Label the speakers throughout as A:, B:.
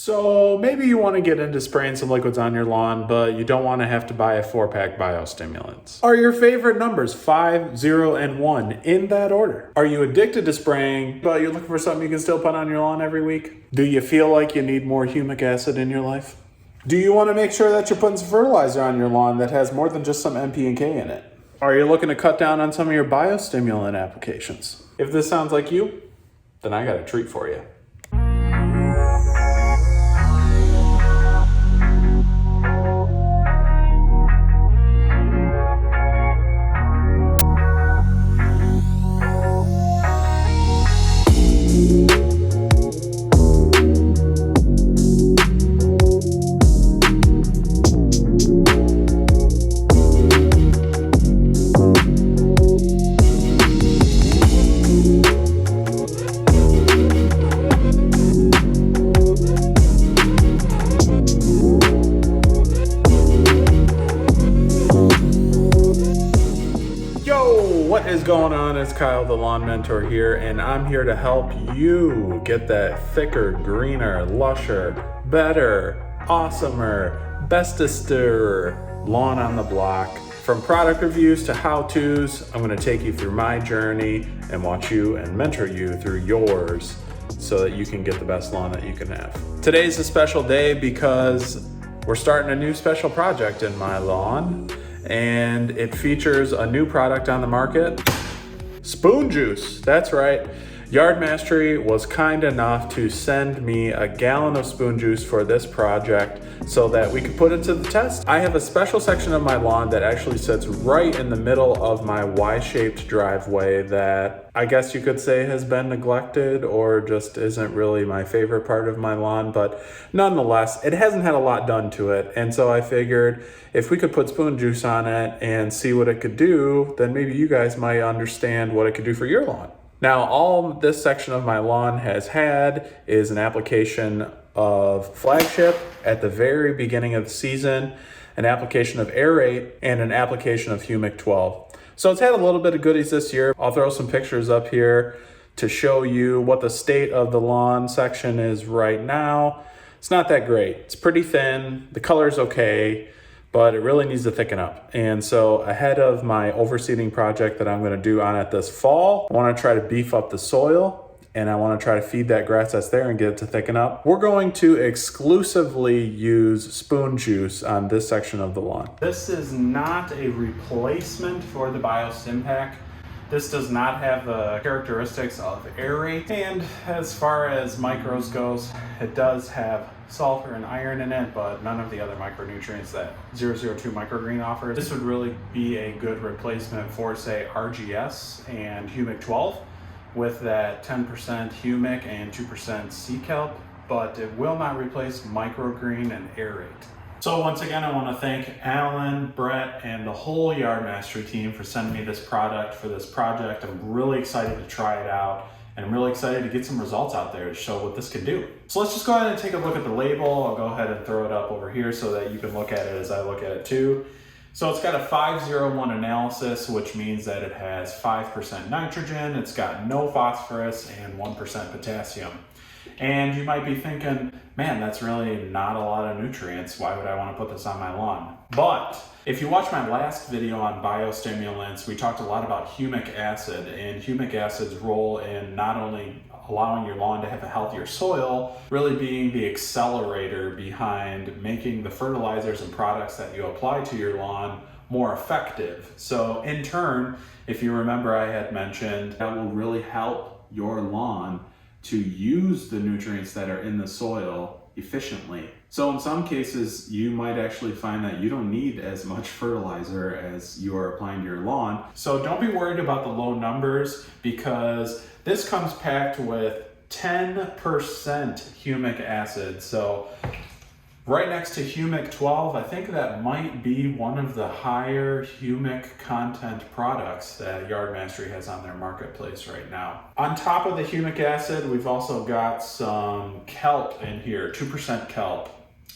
A: So maybe you want to get into spraying some liquids on your lawn, but you don't want to have to buy a 4-pack biostimulants. Are your favorite numbers 5, 0, and 1 in that order? Are you addicted to spraying, but you're looking for something you can still put on your lawn every week? Do you feel like you need more humic acid in your life? Do you want to make sure that you're putting some fertilizer on your lawn that has more than just some NP and K in it? Are you looking to cut down on some of your biostimulant applications? If this sounds like you, then I got a treat for you. What is going on? It's Kyle, the Lawn Mentor here, and I'm here to help you get that thicker, greener, lusher, better, awesomer, bestester lawn on the block. From product reviews to how-tos, I'm going to take you through my journey and watch you and mentor you through yours so that you can get the best lawn that you can have. Today's a special day because we're starting a new special project in my lawn, and it features a new product on the market, spoon juice. That's right. YardMastery was kind enough to send me a gallon of spoon juice for this project so that we could put it to the test. I have a special section of my lawn that actually sits right in the middle of my Y-shaped driveway that I guess you could say has been neglected or just isn't really my favorite part of my lawn, but nonetheless, it hasn't had a lot done to it. And so I figured if we could put spoon juice on it and see what it could do, then maybe you guys might understand what it could do for your lawn. Now, all this section of my lawn has had is an application of Flagship at the very beginning of the season, an application of Aerate, and an application of Humic 12. So it's had a little bit of goodies this year. I'll throw some pictures up here to show you what the state of the lawn section is right now. It's not that great. It's pretty thin. The color's okay, but it really needs to thicken up. And so ahead of my overseeding project that I'm gonna do on it this fall, I wanna try to beef up the soil and I wanna try to feed that grass that's there and get it to thicken up. We're going to exclusively use spoon juice on this section of the lawn. This is not a replacement for the BioStim Pack. This does not have the characteristics of Aerate. And as far as micros goes, it does have sulfur and iron in it, but none of the other micronutrients that 002 Microgreen offers. This would really be a good replacement for, say, RGS and Humic 12 with that 10% humic and 2% sea kelp, but it will not replace Microgreen and Aerate. So once again, I want to thank Alan, Brett, and the whole YardMastery team for sending me this product for this project. I'm really excited to try it out, and I'm really excited to get some results out there to show what this can do. So let's just go ahead and take a look at the label. I'll go ahead and throw it up over here so that you can look at it as I look at it too. So it's got a 501 analysis, which means that it has 5% nitrogen, it's got no phosphorus, and 1% potassium. And you might be thinking, man, that's really not a lot of nutrients. Why would I want to put this on my lawn? But if you watch my last video on biostimulants, we talked a lot about humic acid and humic acid's role in not only allowing your lawn to have a healthier soil, really being the accelerator behind making the fertilizers and products that you apply to your lawn more effective. So in turn, if you remember, I had mentioned that will really help your lawn to use the nutrients that are in the soil efficiently. So in some cases, you might actually find that you don't need as much fertilizer as you are applying to your lawn. So don't be worried about the low numbers because this comes packed with 10% humic acid. So right next to Humic 12, I think that might be one of the higher humic content products that YardMastery has on their marketplace right now. On top of the humic acid, we've also got some kelp in here, 2% kelp.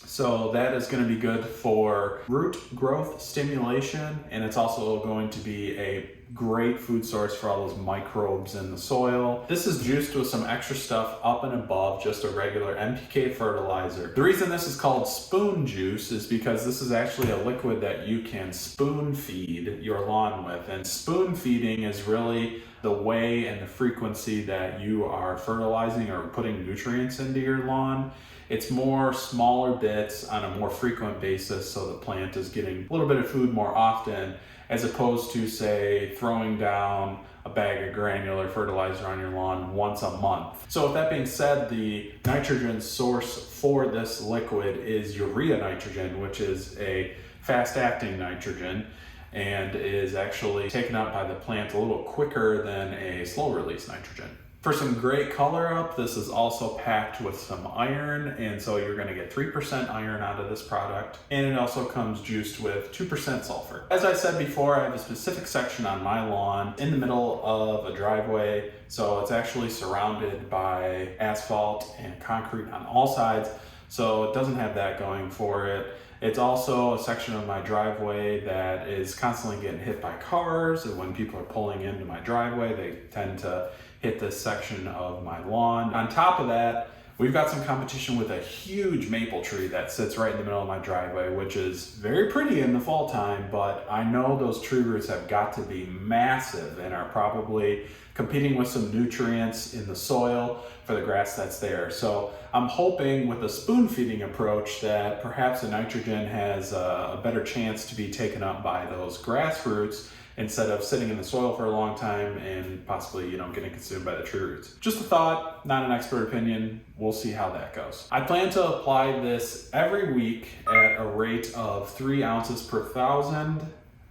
A: So that is going to be good for root growth stimulation, and it's also going to be a great food source for all those microbes in the soil. This is juiced with some extra stuff up and above just a regular NPK fertilizer. The reason this is called spoon juice is because this is actually a liquid that you can spoon feed your lawn with. And spoon feeding is really the way and the frequency that you are fertilizing or putting nutrients into your lawn. It's more smaller bits on a more frequent basis, so the plant is getting a little bit of food more often, as opposed to, say, throwing down a bag of granular fertilizer on your lawn once a month. So with that being said, the nitrogen source for this liquid is urea nitrogen, which is a fast-acting nitrogen and is actually taken up by the plant a little quicker than a slow-release nitrogen. For some great color up, this is also packed with some iron, and so you're going to get 3% iron out of this product, and it also comes juiced with 2% sulfur. As I said before, I have a specific section on my lawn in the middle of a driveway, so it's actually surrounded by asphalt and concrete on all sides, so it doesn't have that going for it. It's also a section of my driveway that is constantly getting hit by cars, and when people are pulling into my driveway, they tend to hit this section of my lawn. On top of that, we've got some competition with a huge maple tree that sits right in the middle of my driveway, which is very pretty in the fall time, but I know those tree roots have got to be massive and are probably competing with some nutrients in the soil for the grass that's there. So I'm hoping with a spoon feeding approach that perhaps the nitrogen has a better chance to be taken up by those grass roots instead of sitting in the soil for a long time and possibly, getting consumed by the tree roots. Just a thought, not an expert opinion. We'll see how that goes. I plan to apply this every week at a rate of 3 ounces per 1,000.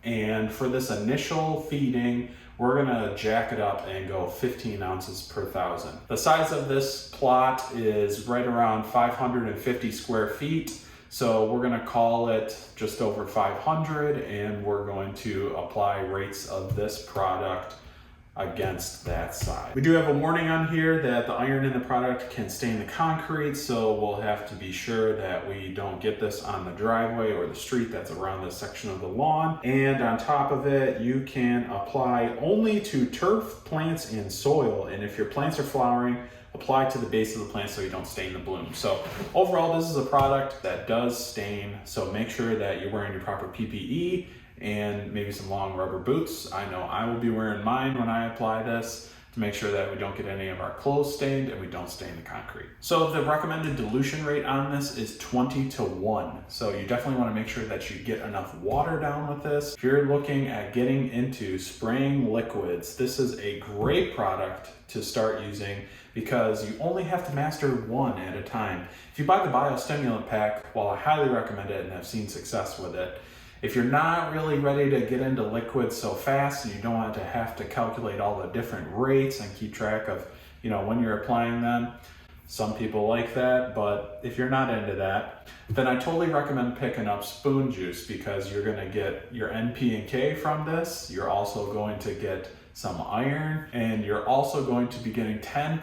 A: And for this initial feeding, we're gonna jack it up and go 15 ounces per 1,000. The size of this plot is right around 550 square feet. So we're gonna call it just over 500, and we're going to apply rates of this product against that side. We do have a warning on here that the iron in the product can stain the concrete, so we'll have to be sure that we don't get this on the driveway or the street that's around this section of the lawn. And on top of it, you can apply only to turf, plants, and soil. And if your plants are flowering, apply to the base of the plant so you don't stain the bloom. So overall, this is a product that does stain, so make sure that you're wearing your proper PPE and maybe some long rubber boots. I know I will be wearing mine when I apply this to make sure that we don't get any of our clothes stained and we don't stain the concrete. So the recommended dilution rate on this is 20:1. So you definitely want to make sure that you get enough water down with this. If you're looking at getting into spraying liquids, this is a great product to start using because you only have to master one at a time. If you buy the biostimulant pack, while I highly recommend it and have seen success with it, if you're not really ready to get into liquids so fast and you don't want to have to calculate all the different rates and keep track of, when you're applying them, some people like that, but if you're not into that, then I totally recommend picking up spoon juice because you're gonna get your NP and K from this. You're also going to get some iron, and you're also going to be getting 10%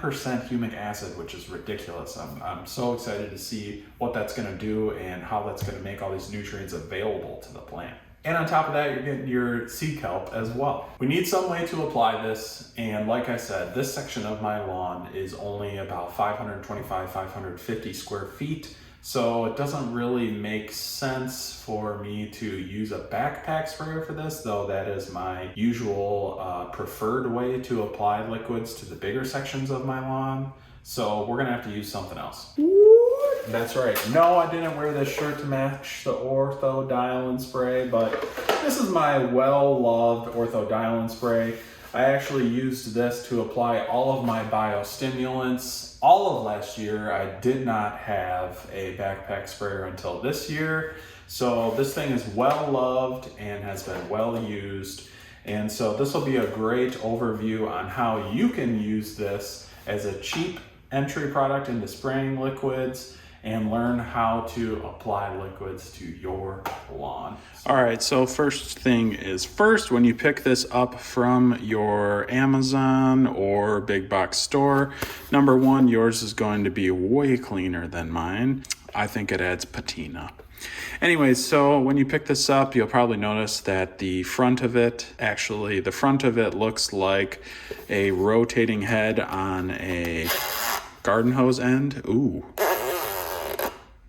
A: humic acid, which is ridiculous. I'm so excited to see what that's gonna do and how that's gonna make all these nutrients available to the plant. And on top of that, you're getting your seed kelp as well. We need some way to apply this, and like I said, this section of my lawn is only about 525, 550 square feet, so it doesn't really make sense for me to use a backpack sprayer for this, though that is my usual preferred way to apply liquids to the bigger sections of my lawn. So we're gonna have to use something else. That's right. No, I didn't wear this shirt to match the Ortho Dial-In Spray, but this is my well-loved Ortho Dial-In Spray. I actually used this to apply all of my biostimulants. All of last year, I did not have a backpack sprayer until this year. So this thing is well-loved and has been well-used. And so this will be a great overview on how you can use this as a cheap entry product into spraying liquids and learn how to apply liquids to your lawn. All right, so first thing is first, when you pick this up from your Amazon or big box store, number one, yours is going to be way cleaner than mine. I think it adds patina. Anyways, so when you pick this up, you'll probably notice that the front of it looks like a rotating head on a garden hose end. Ooh,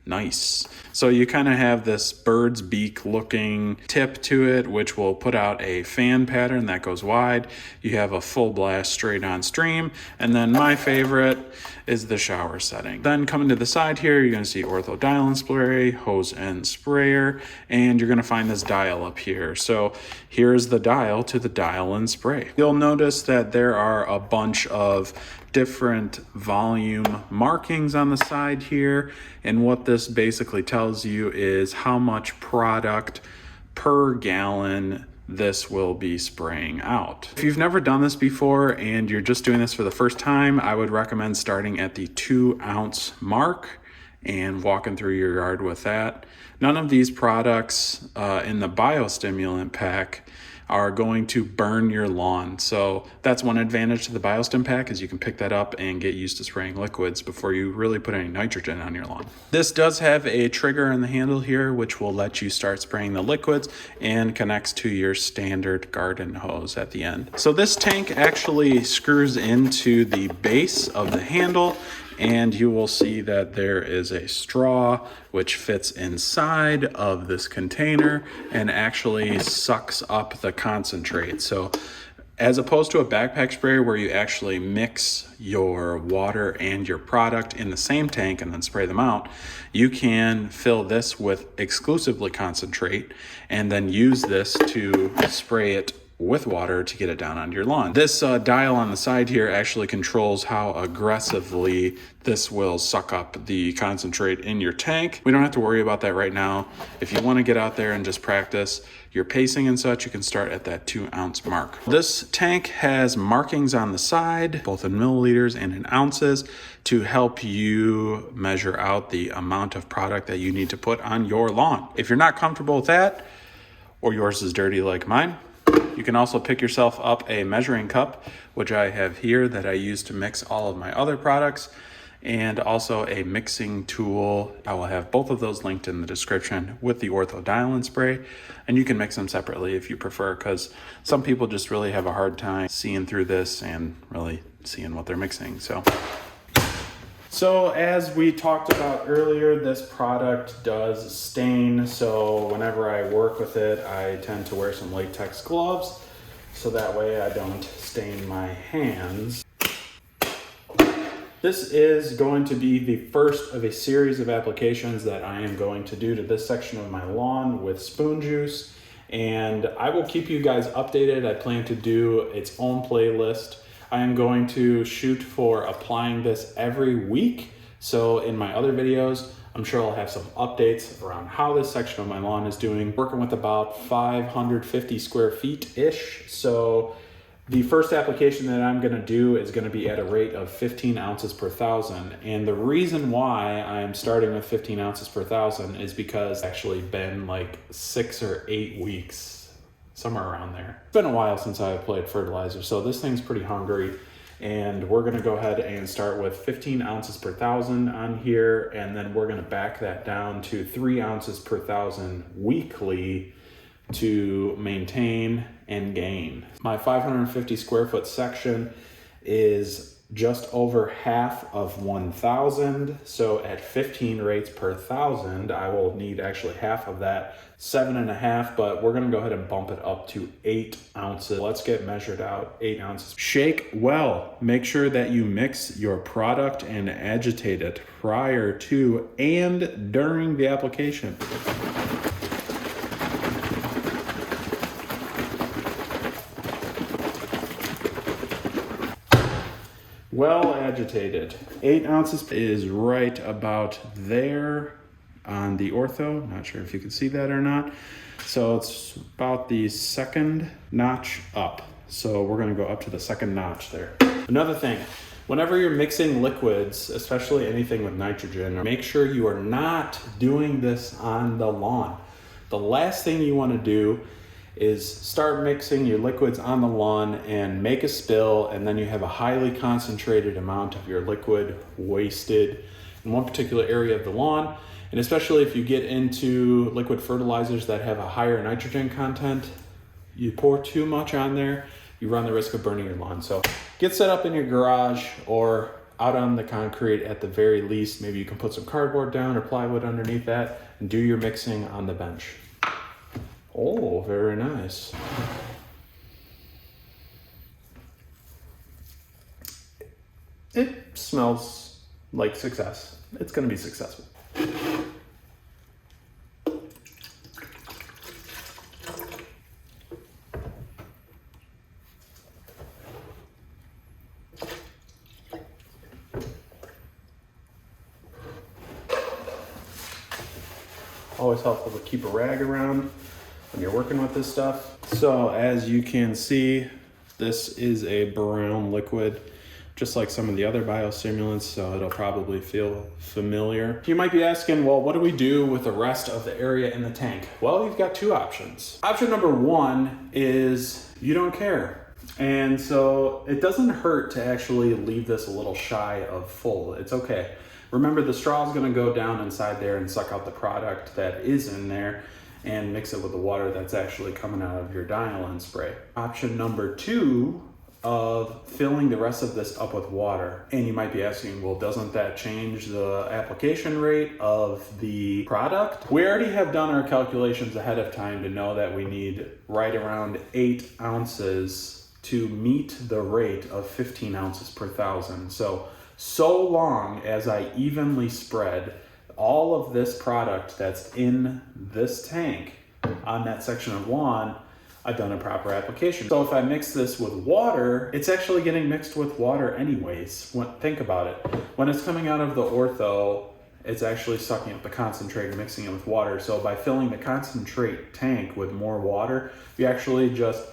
A: nice. So you kind of have this bird's beak looking tip to it, which will put out a fan pattern that goes wide. You have a full blast straight on stream. And then my favorite is the shower setting. Then coming to the side here, you're gonna see Ortho dial and spray, hose and sprayer, and you're gonna find this dial up here. So here's the dial to the dial and spray. You'll notice that there are a bunch of different volume markings on the side here, and what this basically tells you is how much product per gallon this will be spraying out. If you've never done this before and you're just doing this for the first time, I would recommend starting at the 2-ounce mark and walking through your yard with that. None of these products in the biostimulant pack are going to burn your lawn. So that's one advantage to the biostim pack, is you can pick that up and get used to spraying liquids before you really put any nitrogen on your lawn. This does have a trigger on the handle here, which will let you start spraying the liquids and connects to your standard garden hose at the end. So this tank actually screws into the base of the handle, and you will see that there is a straw which fits inside of this container and actually sucks up the concentrate. So as opposed to a backpack sprayer where you actually mix your water and your product in the same tank and then spray them out, you can fill this with exclusively concentrate and then use this to spray it with water to get it down onto your lawn. This dial on the side here actually controls how aggressively this will suck up the concentrate in your tank. We don't have to worry about that right now. If you want to get out there and just practice your pacing and such, you can start at that 2-ounce mark. This tank has markings on the side, both in milliliters and in ounces, to help you measure out the amount of product that you need to put on your lawn. If you're not comfortable with that, or yours is dirty like mine, you can also pick yourself up a measuring cup, which I have here that I use to mix all of my other products, and also a mixing tool. I will have both of those linked in the description with the Ortho dial and spray, and you can mix them separately if you prefer, because some people just really have a hard time seeing through this and really seeing what they're mixing. So as we talked about earlier, this product does stain, so whenever I work with it, I tend to wear some latex gloves, so that way I don't stain my hands. This is going to be the first of a series of applications that I am going to do to this section of my lawn with spoon juice, and I will keep you guys updated. I plan to do its own playlist. I am going to shoot for applying this every week. So in my other videos, I'm sure I'll have some updates around how this section of my lawn is doing. Working with about 550 square feet-ish. So the first application that I'm gonna do is gonna be at a rate of 15 ounces per thousand. And the reason why I'm starting with 15 ounces per thousand is because it's actually been like 6 or 8 weeks, somewhere around there. It's been a while since I applied fertilizer, so this thing's pretty hungry. And we're gonna go ahead and start with 15 ounces per thousand on here, and then we're gonna back that down to 3 ounces per thousand weekly to maintain and gain. My 550 square foot section is just over half of 1,000. So at 15 rates per thousand, I will need actually half of that, 7.5, but we're gonna go ahead and bump it up to 8 ounces. Let's get measured out, 8 ounces. Shake well. Make sure that you mix your product and agitate it prior to and during the application. Well agitated. 8 ounces is right about there on the Ortho. Not sure if you can see that or not. So it's about the second notch up. So we're gonna go up to the second notch there. Another thing, whenever you're mixing liquids, especially anything with nitrogen, make sure you are not doing this on the lawn. The last thing you wanna do is start mixing your liquids on the lawn and make a spill, and then you have a highly concentrated amount of your liquid wasted in one particular area of the lawn, And especially if you get into liquid fertilizers that have a higher nitrogen content, you pour too much on there, you run the risk of burning your lawn. So get set up in your garage or out on the concrete at the very least. Maybe you can put some cardboard down or plywood underneath that and do your mixing on the bench. Oh, very nice. It smells like success. It's gonna be successful. Always helpful to keep a rag around when you're working with this stuff. So as you can see, this is a brown liquid, just like some of the other biostimulants, so it'll probably feel familiar. You might be asking, well, what do we do with the rest of the area in the tank? Well, you've got two options. Option number one is you don't care. And so it doesn't hurt to actually leave this a little shy of full. It's okay. Remember, the straw is gonna go down inside there and suck out the product that is in there and mix it with the water that's actually coming out of your dial-in spray. Option number two of filling the rest of this up with water. And you might be asking, well, doesn't that change the application rate of the product? We already have done our calculations ahead of time to know that we need right around 8 ounces to meet the rate of 15 ounces per thousand. So long as I evenly spread all of this product that's in this tank on that section of lawn, I've done a proper application. So if I mix this with water, it's actually getting mixed with water anyways. Think about it. When it's coming out of the Ortho, it's actually sucking up the concentrate and mixing it with water. So by filling the concentrate tank with more water, you actually just,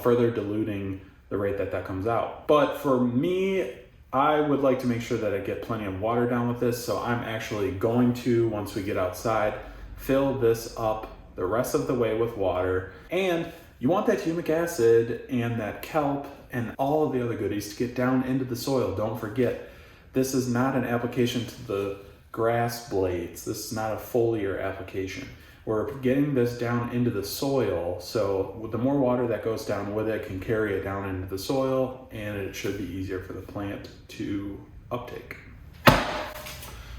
A: further diluting the rate that comes out. But for me, I would like to make sure that I get plenty of water down with this. So I'm actually going to, once we get outside, fill this up the rest of the way with water. And you want that humic acid and that kelp and all of the other goodies to get down into the soil. Don't forget, this is not an application to the grass blades. This is not a foliar application. We're getting this down into the soil, so the more water that goes down with it can carry it down into the soil, and it should be easier for the plant to uptake.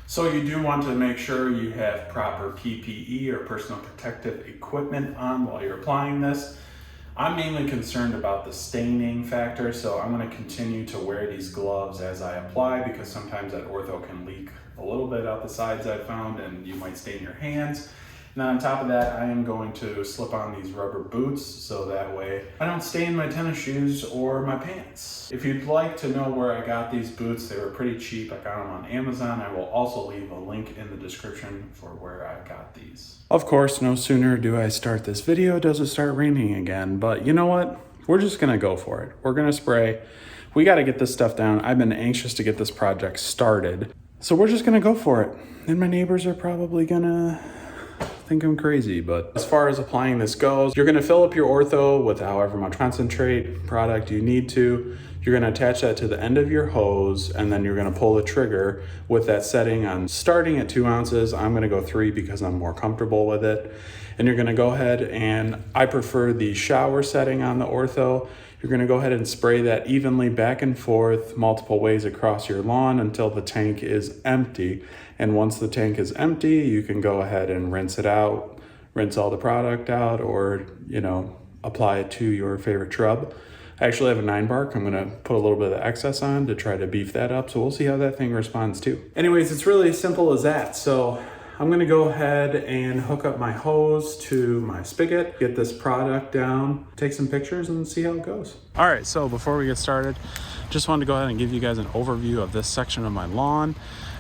A: So you do want to make sure you have proper PPE or personal protective equipment on while you're applying this. I'm mainly concerned about the staining factor, so I'm going to continue to wear these gloves as I apply, because sometimes that Ortho can leak a little bit out the sides, I've found, and you might stain your hands. And on top of that, I am going to slip on these rubber boots so that way I don't stain my tennis shoes or my pants. If you'd like to know where I got these boots, they were pretty cheap. I got them on Amazon. I will also leave a link in the description for where I got these. Of course, no sooner do I start this video, does it start raining again. But you know what? We're just gonna go for it. We're gonna spray. We gotta get this stuff down. I've been anxious to get this project started. So we're just gonna go for it. And my neighbors are probably gonna think I'm crazy, but as far as applying this goes, you're gonna fill up your Ortho with however much concentrate product you need to. You're gonna attach that to the end of your hose, and then you're gonna pull the trigger with that setting on starting at 2 ounces. I'm gonna go 3 because I'm more comfortable with it. And you're gonna go ahead, and I prefer the shower setting on the Ortho. You're gonna go ahead and spray that evenly back and forth multiple ways across your lawn until the tank is empty. And once the tank is empty, you can go ahead and rinse it out, rinse all the product out, or, apply it to your favorite shrub. I actually have a 9-bark. I'm gonna put a little bit of excess on to try to beef that up. So we'll see how that thing responds too. Anyways, it's really as simple as that. So I'm gonna go ahead and hook up my hose to my spigot, get this product down, take some pictures, and see how it goes. All right, so before we get started, just wanted to go ahead and give you guys an overview of this section of my lawn.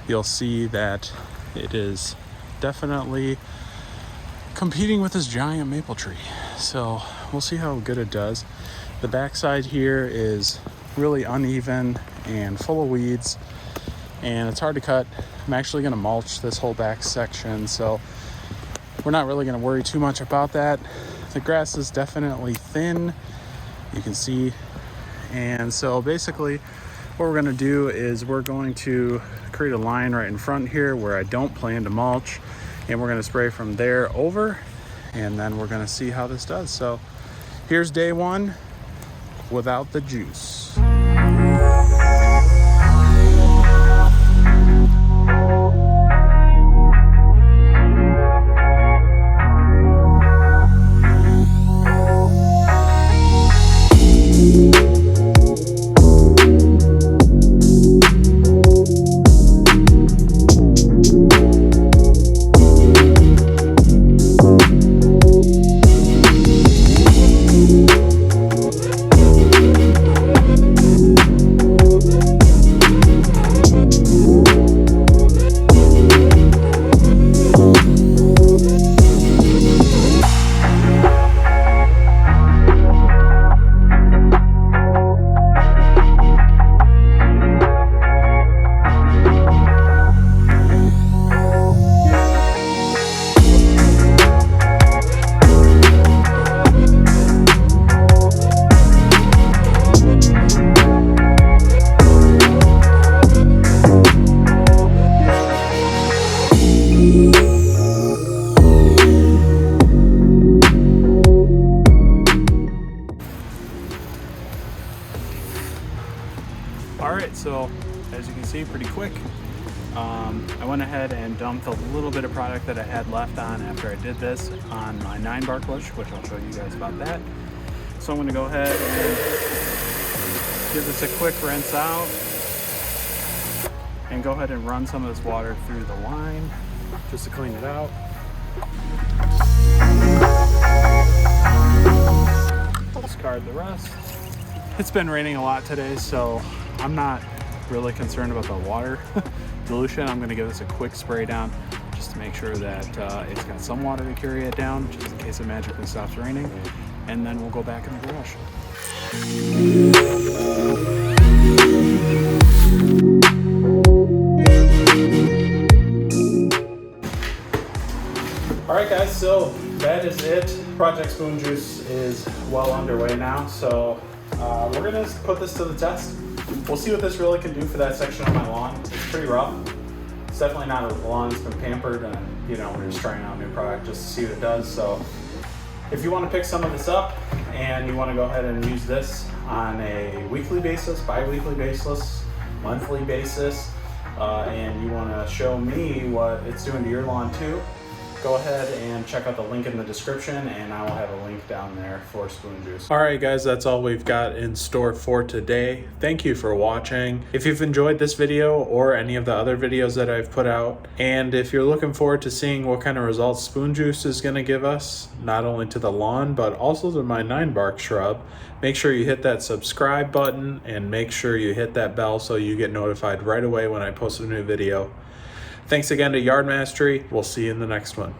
A: You'll see that it is definitely competing with this giant maple tree. So we'll see how good it does. The backside here is really uneven and full of weeds, and it's hard to cut. I'm actually gonna mulch this whole back section, so we're not really gonna worry too much about that. The grass is definitely thin, you can see. And so basically What we're gonna do is we're going to create a line right in front here where I don't plan to mulch, and we're gonna spray from there over, and then we're gonna see how this does. So here's day one without the juice. Alright, so as you can see, pretty quick. I went ahead and dumped a little bit of product that I had left on after I did this on my 9-bar bush, which I'll show you guys about that. So I'm going to go ahead and give this a quick rinse out and go ahead and run some of this water through the line just to clean it out. Discard the rest. It's been raining a lot today, so I'm not really concerned about the water dilution. I'm going to give this a quick spray down just to make sure that it's got some water to carry it down, just in case it magically stops raining, and then we'll go back in the brush. Alright guys, so that is it. Project Spoon Juice is well underway now, so we're going to put this to the test. We'll see what this really can do for that section of my lawn. It's pretty rough. It's definitely not a lawn that's been pampered, and we're just trying out a new product just to see what it does. So if you want to pick some of this up and you want to go ahead and use this on a weekly basis, bi-weekly basis, monthly basis, and you want to show me what it's doing to your lawn too, go ahead and check out the link in the description, and I will have a link down there for Spoon Juice. All right guys, that's all we've got in store for today. Thank you for watching. If you've enjoyed this video or any of the other videos that I've put out, and if you're looking forward to seeing what kind of results Spoon Juice is going to give us, not only to the lawn but also to my 9-bark shrub, make sure you hit that subscribe button and make sure you hit that bell so you get notified right away when I post a new video. Thanks again to YardMastery. We'll see you in the next one.